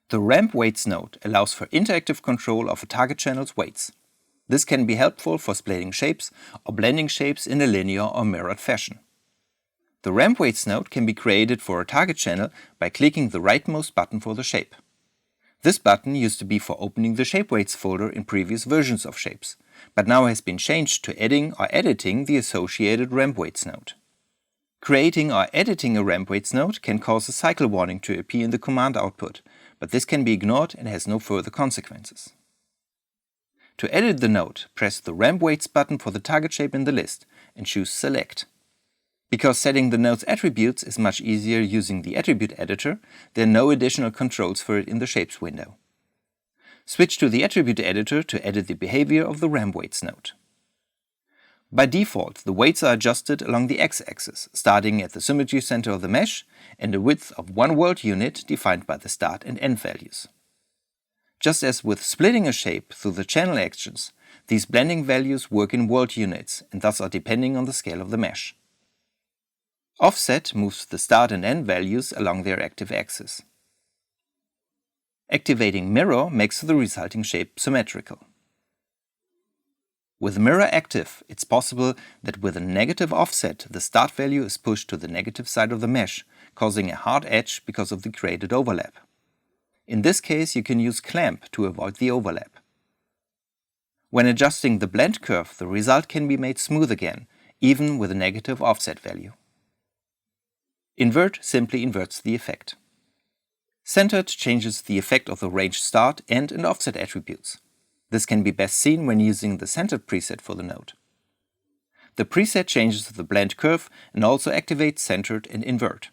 The ramp weights node allows for interactive control of a target channel's weights. This can be helpful for splitting shapes or blending shapes in a linear or mirrored fashion. The ramp weights node can be created for a target channel by clicking the rightmost button for the shape. This button used to be for opening the shape weights folder in previous versions of shapes, but now has been changed to adding or editing the associated ramp weights node. Creating or editing a ramp weights node can cause a cycle warning to appear in the command output, but this can be ignored and has no further consequences. To edit the node, press the ramp weights button for the target shape in the list and choose Select. Because setting the node's attributes is much easier using the attribute editor, there are no additional controls for it in the Shapes window. Switch to the attribute editor to edit the behavior of the ramp weights node. By default, the weights are adjusted along the x-axis, starting at the symmetry center of the mesh and a width of 1 world unit defined by the start and end values. Just as with splitting a shape through the channel actions, these blending values work in world units and thus are depending on the scale of the mesh. Offset moves the start and end values along their active axis. Activating Mirror makes the resulting shape symmetrical. With Mirror active, it's possible that with a negative offset, the start value is pushed to the negative side of the mesh, causing a hard edge because of the created overlap. In this case, you can use Clamp to avoid the overlap. When adjusting the blend curve, the result can be made smooth again, even with a negative offset value. Invert simply inverts the effect. Centered changes the effect of the range start, end and offset attributes. This can be best seen when using the centered preset for the node. The preset changes the blend curve and also activates centered and invert.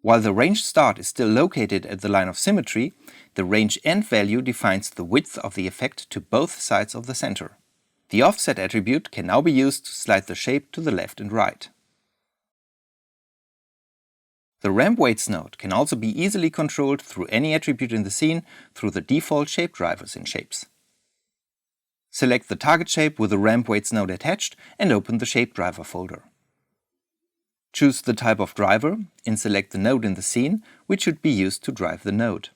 While the range start is still located at the line of symmetry, the range end value defines the width of the effect to both sides of the center. The offset attribute can now be used to slide the shape to the left and right. The ramp weights node can also be easily controlled through any attribute in the scene through the default shape drivers in Shapes. Select the target shape with the ramp weights node attached and open the shape driver folder. Choose the type of driver and select the node in the scene which should be used to drive the node.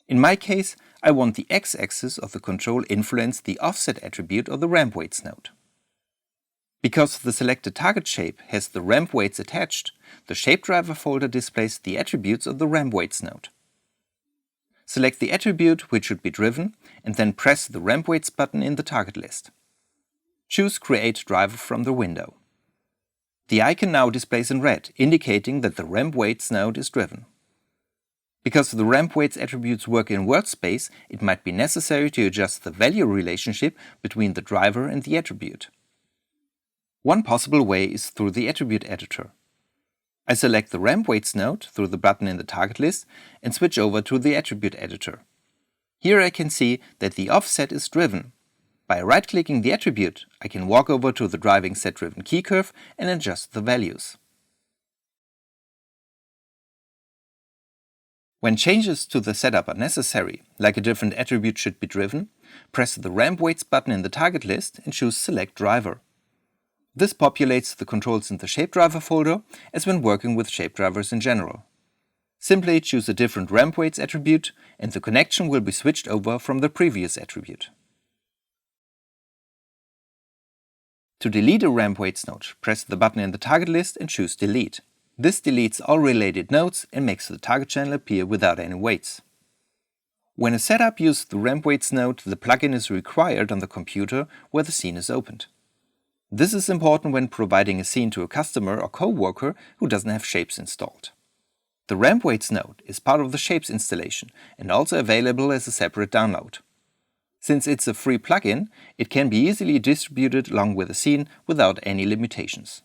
In my case, I want the x-axis of the control influence the offset attribute of the ramp weights node. Because the selected target shape has the ramp weights attached, the shape driver folder displays the attributes of the ramp weights node. Select the attribute which should be driven and then press the ramp weights button in the target list. Choose Create Driver from the window. The icon now displays in red, indicating that the ramp weights node is driven. Because the ramp weights attributes work in word space, it might be necessary to adjust the value relationship between the driver and the attribute. One possible way is through the attribute editor. I select the ramp weights node through the button in the target list and switch over to the attribute editor. Here I can see that the offset is driven. By right-clicking the attribute, I can walk over to the driving set-driven key curve and adjust the values. When changes to the setup are necessary, like a different attribute should be driven, press the ramp weights button in the target list and choose Select Driver. This populates the controls in the shape driver folder, as when working with shape drivers in general. Simply choose a different ramp weights attribute and the connection will be switched over from the previous attribute. To delete a ramp weights node, press the button in the target list and choose Delete. This deletes all related nodes and makes the target channel appear without any weights. When a setup uses the ramp weights node, the plugin is required on the computer where the scene is opened. This is important when providing a scene to a customer or co-worker who doesn't have Shapes installed. The ramp weights node is part of the Shapes installation and also available as a separate download. Since it's a free plugin, it can be easily distributed along with the scene without any limitations.